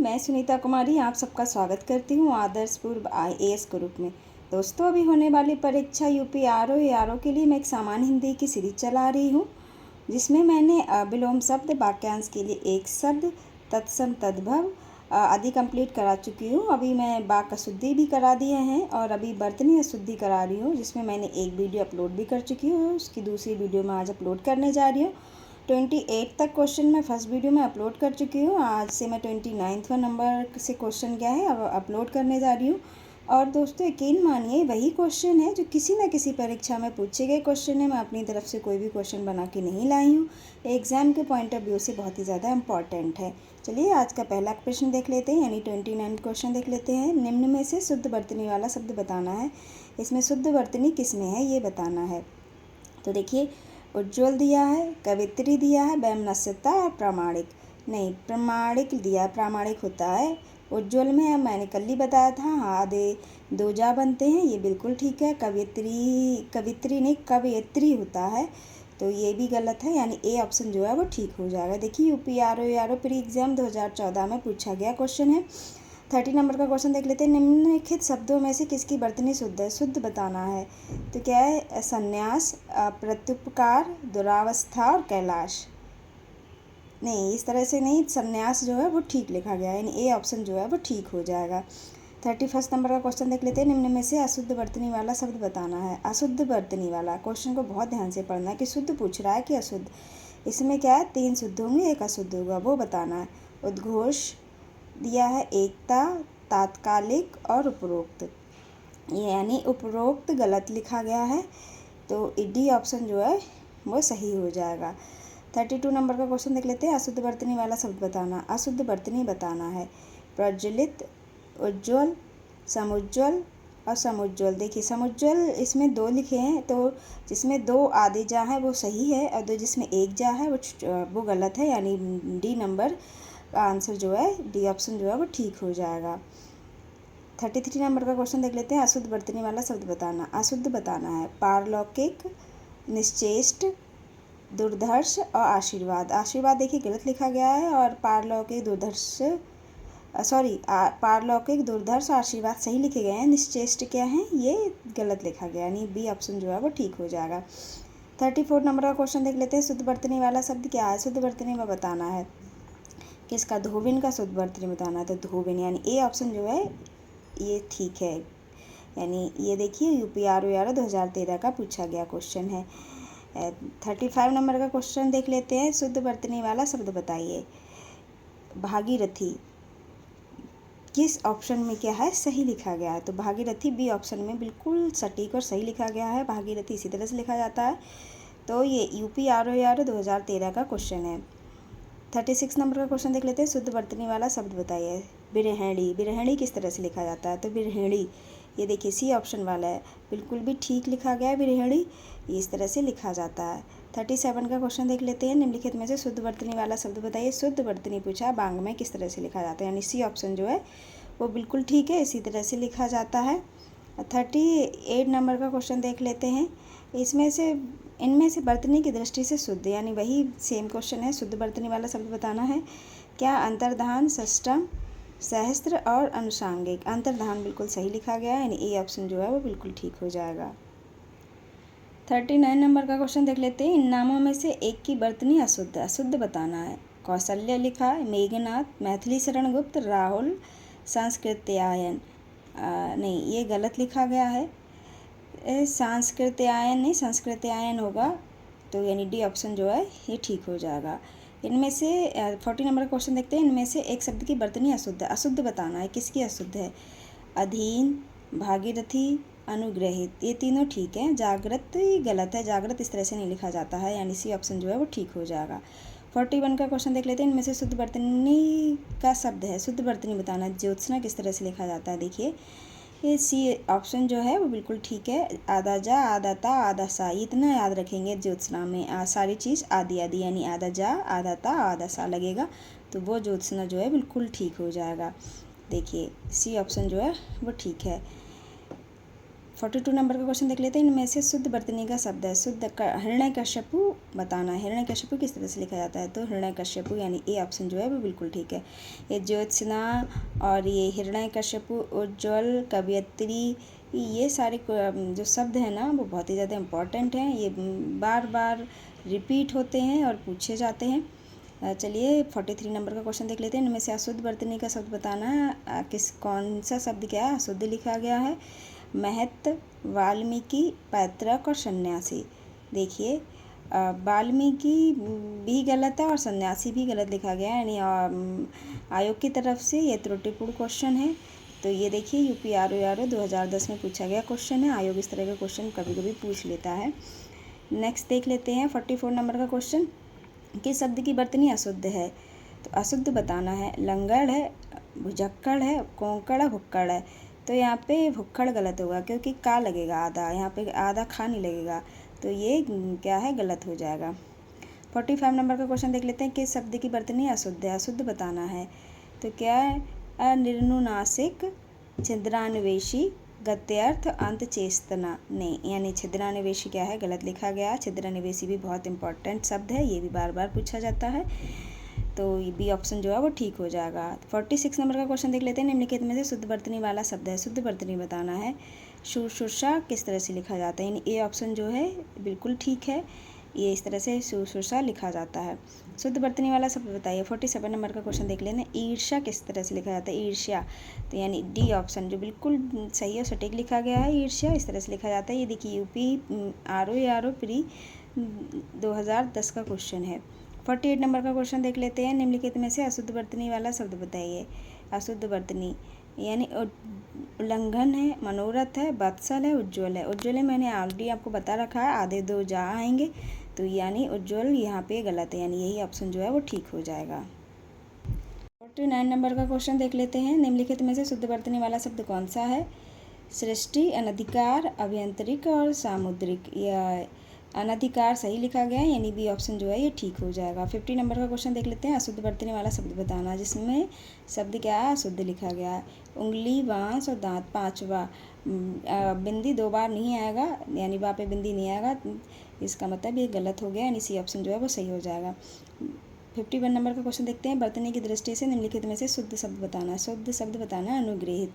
मैं सुनीता कुमारी आप सबका स्वागत करती हूँ आदर्श पूर्व IAS ग्रुप में। दोस्तों, अभी होने वाली परीक्षा यूपी आरओ ARO के लिए मैं एक सामान्य हिंदी की सीरीज चला रही हूँ, जिसमें मैंने विलोम शब्द, वाक्यांश के लिए एक शब्द, तत्सम, तद्भव आदि कंप्लीट करा चुकी हूँ। अभी मैं वाक्य अशुद्धि भी करा दिए हैं और अभी वर्तनी अशुद्धि करा रही हूँ, जिसमें मैंने एक वीडियो अपलोड भी कर चुकी हूँ। उसकी दूसरी वीडियो मैं आज अपलोड करने जा रही हूँ। 28 तक क्वेश्चन मैं फर्स्ट वीडियो में अपलोड कर चुकी हूँ। आज से मैं 29वां नंबर से क्वेश्चन क्या है अब अपलोड करने जा रही हूँ। और दोस्तों, यकीन मानिए वही क्वेश्चन है जो किसी न किसी परीक्षा में पूछे गए क्वेश्चन है। मैं अपनी तरफ से कोई भी क्वेश्चन बना के नहीं लाई हूँ। एग्ज़ाम के पॉइंट ऑफ व्यू से बहुत ही ज़्यादा इम्पॉर्टेंट है। चलिए आज का पहला प्रश्न देख लेते हैं, यानी 29 क्वेश्चन देख लेते हैं। निम्न में से शुद्ध वर्तनी वाला शब्द बताना है। इसमें शुद्ध वर्तनी किस में है ये बताना है। तो देखिए, उज्ज्वल दिया है, कवित्री दिया है, वैमनस्यता और प्रामाणिक। नहीं, प्रामाणिक दिया, प्रामाणिक होता है। उज्ज्वल में मैंने कल ही बताया था, आधे दो जा बनते हैं, ये बिल्कुल ठीक है। कवित्री नहीं, कवयित्री होता है, तो ये भी गलत है, यानी ए ऑप्शन जो है वो ठीक हो जाएगा। देखिए, यूपी आरओ प्री एग्जाम 2014 में पूछा गया क्वेश्चन है। 30 नंबर का क्वेश्चन देख लेते हैं। निम्नलिखित शब्दों में से किसकी वर्तनी शुद्ध है? शुद्ध बताना है। तो क्या है? संन्यास, प्रत्युपकार, दुरावस्था और कैलाश। नहीं, इस तरह से नहीं, संन्यास जो है वो ठीक लिखा गया है, यानी ए ऑप्शन जो है वो ठीक हो जाएगा। 31 नंबर का क्वेश्चन देख लेते हैं। निम्न में से अशुद्ध वर्तनी वाला शब्द बताना है। अशुद्ध वर्तनी वाला क्वेश्चन को बहुत ध्यान से पढ़ना है कि शुद्ध पूछ रहा है कि अशुद्ध। इसमें क्या है? 3 शुद्ध होंगे, एक अशुद्ध होगा, वो बताना है। उद्घोष दिया है, एकता, तात्कालिक और उपरोक्त। यानी उपरोक्त गलत लिखा गया है, तो डी ऑप्शन जो है वो सही हो जाएगा। 32 नंबर का क्वेश्चन देख लेते हैं। अशुद्ध वर्तनी वाला शब्द बताना। अशुद्ध वर्तनी बताना है। प्रज्वलित, उज्ज्वल, समुज्ज्वल और समुज्ज्वल। देखिए, समुज्ज्वल इसमें 2 लिखे हैं, तो जिसमें 2 आधे जा है वो सही है और 2 जिसमें 1 जा है वो गलत है, यानी डी नंबर का आंसर जो है, डी ऑप्शन जो है वो ठीक हो जाएगा। 33 नंबर का क्वेश्चन देख लेते हैं। अशुद्ध वर्तनी वाला शब्द बताना। अशुद्ध बताना है। पारलौकिक, निश्चेष्ट, दुर्धर्ष और आशीर्वाद। आशीर्वाद देखिए गलत लिखा गया है, और पारलौकिक, दुर्धर्ष पारलौकिक, दुर्धर्ष, आशीर्वाद सही लिखे गए हैं। निश्चेष्ट क्या है? ये गलत लिखा गया, यानी बी ऑप्शन जो है वो ठीक हो जाएगा। 34 नंबर का क्वेश्चन देख लेते हैं। शुद्ध वर्तनी वाला शब्द क्या है? शुद्ध वर्तनी में बताना है। किसका? धोबिन का शुद्ध वर्तनी बताना है, तो धोबिन, यानी ए ऑप्शन जो है ये ठीक है। यानी ये देखिए, यूपी आरओ 2013 का पूछा गया क्वेश्चन है। 35 नंबर का क्वेश्चन देख लेते हैं। शुद्ध वर्तनी वाला शब्द बताइए। भागीरथी किस ऑप्शन में क्या है? सही लिखा गया है, तो भागीरथी बी ऑप्शन में बिल्कुल सटीक और सही लिखा गया है। भागीरथी इसी तरह से लिखा जाता है, तो ये यूपी आरओ 2013 का क्वेश्चन है। 36 नंबर का क्वेश्चन देख लेते हैं। शुद्ध वर्तनी वाला शब्द बताइए। बिरहणी। बिरहणी किस तरह से लिखा जाता है? तो बिरहणी, ये देखिए सी ऑप्शन वाला है, बिल्कुल भी ठीक लिखा गया है। बिरहणी इस तरह से लिखा जाता है। 37 का क्वेश्चन देख लेते हैं। निम्नलिखित में से शुद्ध वर्तनी वाला शब्द बताइए। शुद्ध वर्तनी पूछा, बांग में किस तरह से लिखा जाता है, यानी सी ऑप्शन जो है वो बिल्कुल ठीक है, इसी तरह से लिखा जाता है। 38 नंबर का क्वेश्चन देख लेते हैं। इनमें से वर्तनी की दृष्टि से शुद्ध, यानी वही सेम क्वेश्चन है। शुद्ध वर्तनी वाला शब्द बताना है। क्या? अंतर्धान, षष्टम, सहस्त्र और अनुषांगिक। अंतर्धान बिल्कुल सही लिखा गया है, यानी ए ऑप्शन जो है वो बिल्कुल ठीक हो जाएगा। 39 नंबर का क्वेश्चन देख लेते हैं। इन नामों में से एक की वर्तनी अशुद्ध। अशुद्ध बताना है। कौशल्य लिखा है, मेघनाथ, मैथिली शरण गुप्त, राहुल, सांस्कृत्यायन। नहीं, ये गलत लिखा गया है। सांस्कृत्यायन नहीं, संस्कृत्यायन होगा, तो यानी डी ऑप्शन जो है ये ठीक हो जाएगा। इनमें से 40 नंबर का क्वेश्चन देखते हैं। इनमें से एक शब्द की वर्तनी अशुद्ध है। अशुद्ध बताना है, किसकी अशुद्ध है? अधीन, भागीरथी, अनुग्रहित, ये तीनों ठीक है। जागृत गलत है, जागृत इस तरह से नहीं लिखा जाता है, यानी सी ऑप्शन जो है वो ठीक हो जाएगा। 41 का क्वेश्चन देख लेते हैं। इनमें से शुद्ध वर्तनी का शब्द है। शुद्ध वर्तनी बताना है। ज्योत्सना किस तरह से लिखा जाता है? देखिए, ये सी ऑप्शन जो है वो बिल्कुल ठीक है। आधा जा, आधा ता, आधा सा, इतना याद रखेंगे। ज्योत्सना में सारी चीज़ आधी आधी, यानी आधा जा, आधा ता, आधा सा लगेगा, तो वो ज्योत्सना जो है बिल्कुल ठीक हो जाएगा। देखिए, सी ऑप्शन जो है वो ठीक है। 42 नंबर का क्वेश्चन देख लेते हैं। इनमें से शुद्ध वर्तनी का शब्द है। शुद्ध हिरण्यकश्यपु बताना है। हिरण्यकश्यपु किस तरह से लिखा जाता है? तो हिरण्यकश्यपु यानी ए ऑप्शन जो है वो बिल्कुल ठीक है। ये ज्योत्सना और ये हिरण्यकश्यपु, उज्ज्वल, कवयत्री, ये सारे जो शब्द हैं ना वो बहुत ही ज़्यादा इम्पॉर्टेंट हैं। ये बार बार रिपीट होते हैं और पूछे जाते हैं। चलिए 43 नंबर का क्वेश्चन देख लेते हैं। इनमें से अशुद्ध वर्तनी का शब्द बताना है। कौन सा शब्द क्या है अशुद्ध लिखा गया है? महत, वाल्मीकि, पैतृक और सन्यासी। देखिए वाल्मीकि भी गलत है और सन्यासी भी गलत लिखा गया है, यानी आयोग की तरफ से ये त्रुटिपूर्ण क्वेश्चन है। तो ये देखिए यूपी आर 2010 में पूछा गया क्वेश्चन है। आयोग इस तरह का क्वेश्चन कभी कभी पूछ लेता है। नेक्स्ट देख लेते हैं 44 नंबर का क्वेश्चन। किस शब्द की वर्तनी अशुद्ध है? तो अशुद्ध बताना है। लंगड़ है, भुजक्कड़ है, कोंकड़ है, भुक्कड़ है। तो यहाँ पे भुक्कड़ गलत होगा क्योंकि का लगेगा आधा, यहाँ पे आधा खा नहीं लगेगा, तो ये क्या है गलत हो जाएगा। 45 नंबर का क्वेश्चन देख लेते हैं। किस शब्द की वर्तनी अशुद्ध है? अशुद्ध बताना है। तो क्या है? अनिर्नुनासिक, छिद्रान्वेषी, गत्यर्थ, अंत चेष्टना नहीं, यानी छिद्रान्वेषी क्या है गलत लिखा गया। छिद्रान्वेषी भी बहुत इंपॉर्टेंट शब्द है, ये भी बार बार पूछा जाता है, तो बी ऑप्शन जो है वो ठीक हो जाएगा। 46 नंबर का क्वेश्चन देख लेते हैं। निम्नलिखित में से शुद्ध वर्तनी वाला शब्द है। शुद्ध वर्तनी बताना है। शुश्रूषा किस तरह से लिखा जाता है? यानी ए ऑप्शन जो है बिल्कुल ठीक है, ये इस तरह से शुश्रूषा लिखा जाता है। शुद्ध वर्तनी वाला शब्द बताइए। 47 नंबर का क्वेश्चन देख लेना। ईर्ष्या किस तरह से लिखा जाता है? ईर्ष्या, तो यानी डी ऑप्शन जो बिल्कुल सही और सटीक लिखा गया है। ईर्ष्या इस तरह से लिखा जाता है। ये देखिए यूपी आर ओ प्री 2010 का क्वेश्चन है। 48 नंबर का क्वेश्चन देख लेते हैं। निम्नलिखित में से अशुद्ध वर्तनी वाला शब्द बताइए। अशुद्ध वर्तनी यानी उल्लंघन है, मनोरथ है, वत्सल है, उज्ज्वल है। उज्ज्वल है मैंने ऑलरेडी आपको बता रखा है, आधे दो जा आएंगे, तो यानी उज्ज्वल यहाँ पे गलत है, यानी यही ऑप्शन जो है वो ठीक हो जाएगा। 49 नंबर का क्वेश्चन देख लेते हैं। निम्नलिखित में से शुद्ध वर्तनी वाला शब्द कौन सा है? सृष्टि, अनधिकार, अभियंत्रिक और सामुद्रिक। या अनधिकार सही लिखा गया है, यानी बी ऑप्शन जो है ये ठीक हो जाएगा। 50 नंबर का क्वेश्चन देख लेते हैं। अशुद्ध वर्तनी वाला शब्द बताना, जिसमें शब्द क्या है अशुद्ध लिखा गया है। उंगली, बांस और दांत। पांचवा बिंदी दो बार नहीं आएगा, यानी वहाँ पे बिंदी नहीं आएगा, इसका मतलब ये गलत हो गया, यानी सी ऑप्शन जो है वो सही हो जाएगा। 51 नंबर का क्वेश्चन देखते हैं। वर्तनी की दृष्टि से निम्नलिखित में से शुद्ध शब्द बताना है। शुद्ध शब्द बताना है अनुग्रहित,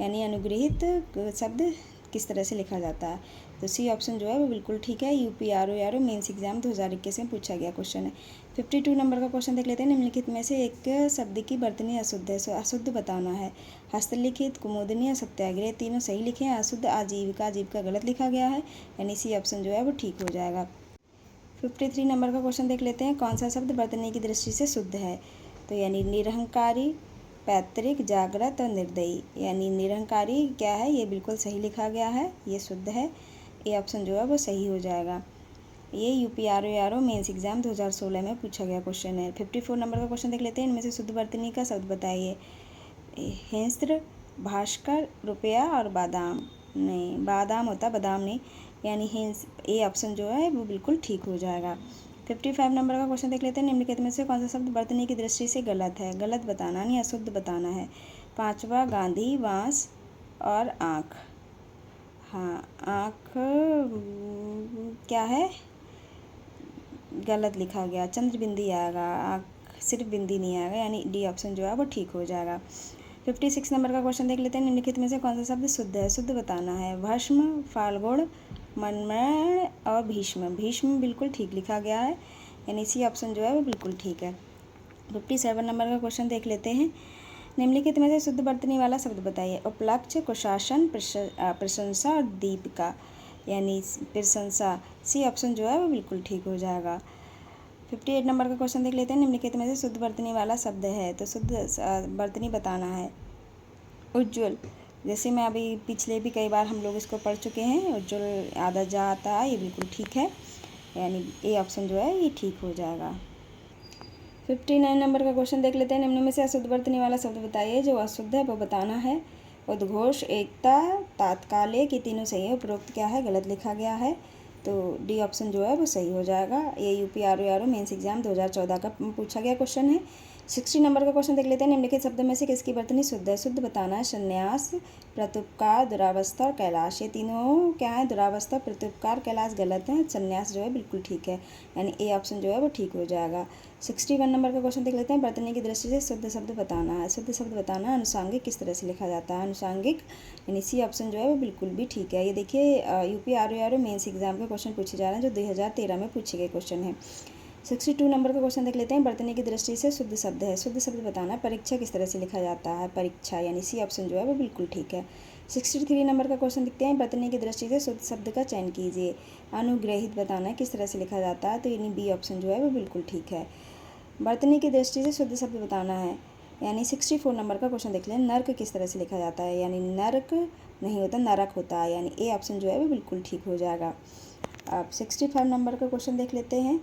यानी अनुग्रहित शब्द किस तरह से लिखा जाता है? तो सी ऑप्शन जो है वो बिल्कुल ठीक है। UP R O mains exam 2021 में पूछा गया क्वेश्चन है। 52 नंबर का क्वेश्चन देख लेते हैं। निम्नलिखित में से एक शब्द की वर्तनी अशुद्ध है, अशुद्ध बताना है। हस्तलिखित, कुमुदनी और सत्याग्रह तीनों सही लिखे हैं। अशुद्ध आजीविका, आजीविका गलत लिखा गया है, यानी सी ऑप्शन जो है वो ठीक हो जाएगा। 53 नंबर का क्वेश्चन देख लेते हैं। कौन सा शब्द वर्तनी की दृष्टि से शुद्ध है? तो यानी निरहंकारी, पैतृक, जागृत और निर्दयी। यानी निरहंकारी क्या है ये बिल्कुल सही लिखा गया है, ये शुद्ध है, ये ऑप्शन जो है वो सही हो जाएगा। ये UP R O mains exam 2016 में पूछा गया क्वेश्चन है। 54 नंबर का क्वेश्चन देख लेते हैं। इनमें से शुद्ध वर्तनी का शब्द बताइए। हिंस्र, भास्कर, रुपया और बादाम नहीं, बादाम होता बादाम नहीं, यानी हिंस, ये ऑप्शन जो है वो बिल्कुल ठीक हो जाएगा। 55 नंबर का क्वेश्चन देख लेते हैं। निम्नलिखित में से कौन सा शब्द वर्तनी की दृष्टि से गलत है? गलत बताना नहीं, अशुद्ध बताना है। पांचवा गांधी, बांस और आँख। हाँ आँख क्या है गलत लिखा गया, चंद्र बिंदी आएगा, आँख सिर्फ बिंदी नहीं आएगा, यानी डी ऑप्शन जो है वो ठीक हो जाएगा। 56 नंबर का क्वेश्चन देख लेते हैं। निम्नलिखित में से कौन सा शब्द शुद्ध है? शुद्ध बताना है। भस्म, फाल्गुन, मनमय और भीष्म। भीष्म बिल्कुल ठीक लिखा गया है, यानी सी ऑप्शन जो है वो बिल्कुल ठीक है। 57 नंबर का क्वेश्चन देख लेते हैं। निम्नलिखित में से शुद्ध वर्तनी वाला शब्द बताइए। उपलक्ष्य, कुशासन, प्रशंसा और दीपिका, यानी प्रशंसा, सी ऑप्शन जो है वो बिल्कुल ठीक हो जाएगा। 58 नंबर का क्वेश्चन देख लेते हैं। निम्नलिखित में से शुद्ध वर्तनी वाला शब्द है, तो शुद्ध वर्तनी बताना है। उज्ज्वल, जैसे मैं अभी पिछले भी कई बार हम लोग इसको पढ़ चुके हैं, उज्ज्वल आधा जा आता है, ये बिल्कुल ठीक है, यानी ए ऑप्शन जो है ये ठीक हो जाएगा। 59 नंबर का क्वेश्चन देख लेते हैं। निम्न में से अशुद्ध वर्तनी वाला शब्द बताइए। जो अशुद्ध है वो बताना है। उद्घोष, एकता, तात्कालिक, ये तीनों सही है। उपरोक्त क्या है गलत लिखा गया है, तो डी ऑप्शन जो है वो सही हो जाएगा। ये UP R O mains exam 2014 का पूछा गया क्वेश्चन है। 60 नंबर का क्वेश्चन देख लेते हैं। निम्नलिखित शब्दों में से किसकी वर्तनी शुद्ध है? शुद्ध बताना है। संन्यास, प्रत्युपकार, दुरावस्था और कैलाश, ये तीनों क्या है? दुरावस्था, प्रत्युपकार, कैलाश गलत है। संन्यास जो है बिल्कुल ठीक है, यानी ए ऑप्शन जो है वो ठीक हो जाएगा। 61 नंबर का क्वेश्चन देख लेते हैं। वर्तनी की दृष्टि से शुद्ध शब्द बताना है। शुद्ध शब्द बताना है। अनुसांगिक किस तरह से लिखा जाता है? अनुसांगिक, यानी सी ऑप्शन जो है वो बिल्कुल भी ठीक है। ये देखिए यूपी आर मेंस एग्जाम के क्वेश्चन पूछे जा रहे हैं जो 2013 में पूछे गए क्वेश्चन है। 62 नंबर का क्वेश्चन देख लेते हैं। वर्तनी की दृष्टि से शुद्ध शब्द है। शुद्ध शब्द बताना है। परीक्षा किस तरह से लिखा जाता है? परीक्षा, यानी सी ऑप्शन जो है वो बिल्कुल ठीक है। 63 नंबर का क्वेश्चन देखते हैं। वर्तनी की दृष्टि से शुद्ध शब्द का चयन कीजिए। अनुग्रहित बताना है किस तरह से लिखा जाता है, तो यानी बी ऑप्शन जो है वो बिल्कुल ठीक है। वर्तनी की दृष्टि से शुद्ध शब्द बताना है, यानी 64 नंबर का क्वेश्चन देख लें। नर्क किस तरह से लिखा जाता है? यानी नर्क नहीं होता, नरक होता है, यानी ए ऑप्शन जो है वो बिल्कुल ठीक हो जाएगा। अब 65 नंबर का क्वेश्चन देख लेते हैं।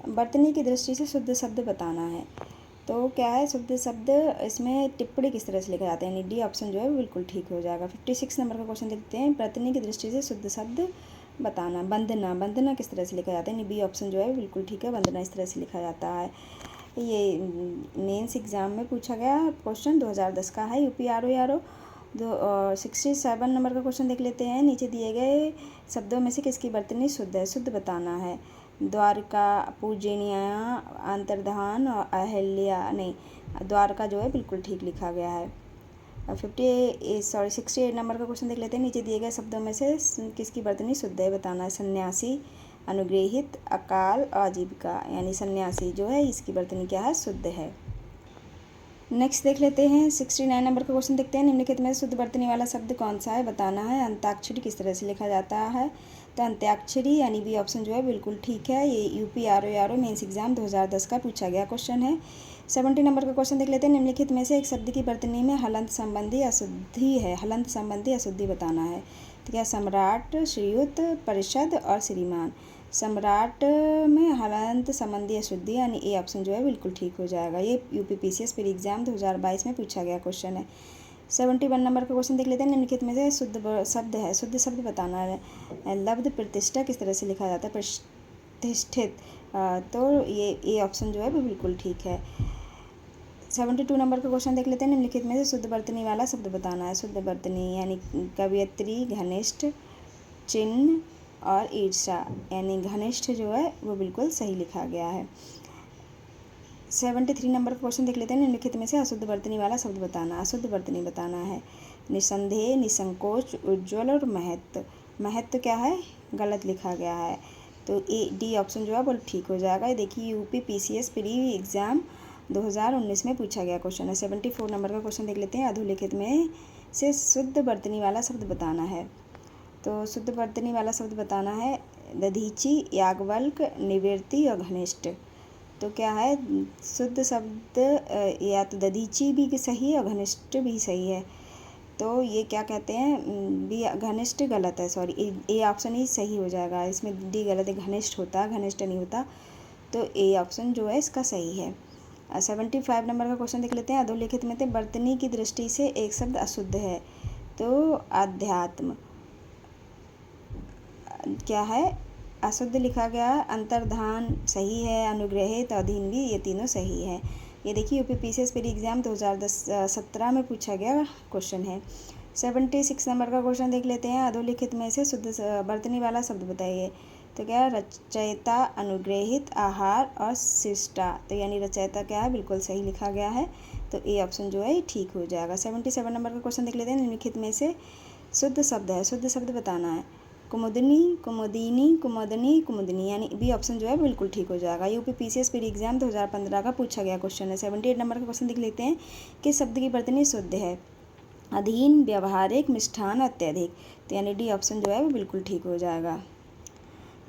वर्तनी की दृष्टि से शुद्ध शब्द बताना है, तो क्या है शुद्ध शब्द? इसमें टिप्पणी किस तरह से लिखा जाता है? यानी डी ऑप्शन जो है वो बिल्कुल ठीक हो जाएगा। 56 नंबर का क्वेश्चन देखते हैं। वर्तनी की दृष्टि से शुद्ध शब्द बताना। वंदना, वंदना किस तरह से लिखा जाता है? यानी बी ऑप्शन जो है बिल्कुल ठीक है। वंदना इस तरह से लिखा जाता है। ये मेंस एग्जाम में पूछा गया क्वेश्चन 2010 का है। यूपी आर 67 नंबर का क्वेश्चन देख लेते हैं। नीचे दिए गए शब्दों में से किसकी वर्तनी शुद्ध है? शुद्ध बताना है। द्वारका, पूजनीया, अंतर्धान और अहल्या, नहीं, द्वारका जो है बिल्कुल ठीक लिखा गया है। 68 नंबर का क्वेश्चन देख लेते हैं। नीचे दिए गए शब्दों में से किसकी वर्तनी शुद्ध है बताना है। सन्यासी, अनुग्रहित, अकाल, आजीविका, यानी सन्यासी जो है इसकी वर्तनी क्या है? शुद्ध है। नेक्स्ट देख लेते हैं। 69 नंबर का क्वेश्चन देखते हैं। निम्नलिखित में शुद्ध वर्तनी वाला शब्द कौन सा है बताना है। अंताक्षरी किस तरह से लिखा जाता है? तो अंत्याक्षरी, यानी बी ऑप्शन जो है बिल्कुल ठीक है। ये यूपी आर मेंस एग्जाम 2010 का पूछा गया क्वेश्चन है। 70 नंबर का क्वेश्चन देख लेते हैं। निम्नलिखित में से एक शब्द की वर्तनी में हलंत संबंधी अशुद्धि है। हलंत संबंधी अशुद्धि बताना है। तो क्या? सम्राट, श्रीयुत, परिषद और श्रीमान। सम्राट में हलंत संबंधी अशुद्धि, यानी ए ऑप्शन जो है बिल्कुल ठीक हो जाएगा। ये यूपी पीसीएस प्री एग्जाम 2022 में पूछा गया क्वेश्चन है। 71 नंबर का क्वेश्चन देख लेते हैं। निम्नलिखित में से शुद्ध शब्द है। शुद्ध शब्द बताना है। लब्ध, प्रतिष्ठा किस तरह से लिखा जाता है? प्रतिष्ठित, तो ये ए ऑप्शन जो है वो बिल्कुल ठीक है। 72 नंबर का क्वेश्चन देख लेते हैं। निम्नलिखित में से शुद्ध वर्तनी वाला शब्द बताना है। शुद्ध वर्तनी, यानी कवयित्री, घनिष्ठ, चिन्ह और ईर्षा, यानी घनिष्ठ जो है वो बिल्कुल सही लिखा गया है। 73 नंबर का क्वेश्चन देख लेते हैं। निम्नलिखित में से अशुद्ध वर्तनी वाला शब्द बताना। अशुद्ध वर्तनी बताना है। निसंदेह, निसंकोच, उज्ज्वल और महत्व। महत्व क्या है? गलत लिखा गया है, तो ए डी ऑप्शन जो है वो ठीक हो जाएगा। ये देखिए यूपी पीसीएस प्री एग्जाम 2019 में पूछा गया क्वेश्चन है। 74 नंबर का क्वेश्चन देख लेते हैं। अधोलिखित में से शुद्ध वर्तनी वाला शब्द बताना है, तो शुद्ध वर्तनी वाला शब्द बताना है। दधीची, याज्ञवल्क्य, निवृत्ति और घनिष्ठ, तो क्या है शुद्ध शब्द? या तो दधीची भी सही है और घनिष्ठ भी सही है, तो ये क्या कहते हैं? बी घनिष्ठ गलत है, सॉरी, ए ऑप्शन ही सही हो जाएगा। इसमें डी गलत है, घनिष्ठ होता है, घनिष्ठ नहीं होता, तो ए ऑप्शन जो है इसका सही है। 75 नंबर का क्वेश्चन देख लेते हैं। अधोलिखित में से वर्तनी की दृष्टि से एक शब्द अशुद्ध है, तो अध्यात्म क्या है? अशुद्ध लिखा गया। अंतर्धान सही है, अनुग्रहित, अधीन भी, ये तीनों सही है। ये देखिए यूपी पीसीएस प्री एग्जाम 2017 में पूछा गया क्वेश्चन है। 76 नंबर का क्वेश्चन देख लेते हैं। अधोलिखित में से शुद्ध वर्तनी वाला शब्द बताइए, तो क्या? रचयिता, अनुग्रहित, आहार और शिष्टा, तो यानी रचयिता क्या है? बिल्कुल सही लिखा गया है, तो ए ऑप्शन जो है ठीक हो जाएगा। 77 नंबर का क्वेश्चन देख लेते हैं। निम्नलिखित में से शुद्ध शब्द है। शुद्ध शब्द बताना है। कुमुदनी, कुमुदिनी, कुमुदनी, कुमुदनी, यानी बी ऑप्शन जो है बिल्कुल ठीक हो जाएगा। यूपी पीसीएस प्री एग्जाम 2015 का पूछा गया क्वेश्चन है। 78 नंबर का क्वेश्चन देख लेते हैं कि शब्द की वर्तनी शुद्ध है। अधीन, व्यावहारिक, मिष्ठान, अत्यधिक, तो यानी डी ऑप्शन जो है वो बिल्कुल ठीक हो जाएगा।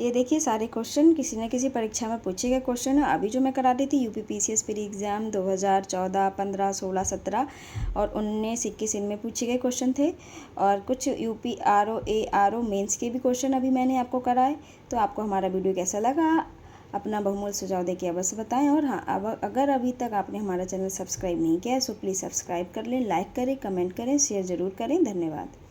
ये देखिए सारे क्वेश्चन किसी न किसी परीक्षा में पूछे गए क्वेश्चन है। अभी जो मैं करा रही थी यूपी पीसीएस प्री एग्जाम 2014, 15, 16, 17 और 19, 21 इनमें पूछे गए क्वेश्चन थे, और कुछ यूपी आर ओ मेंस के भी क्वेश्चन अभी मैंने आपको कराए। तो आपको हमारा वीडियो कैसा लगा अपना बहुमूल्य सुझाव देके अवश्य बताएं। और हाँ, अब अगर अभी तक आपने हमारा चैनल सब्सक्राइब नहीं किया है सो प्लीज़ सब्सक्राइब कर लें, लाइक करें, कमेंट करें, शेयर ज़रूर करें। धन्यवाद।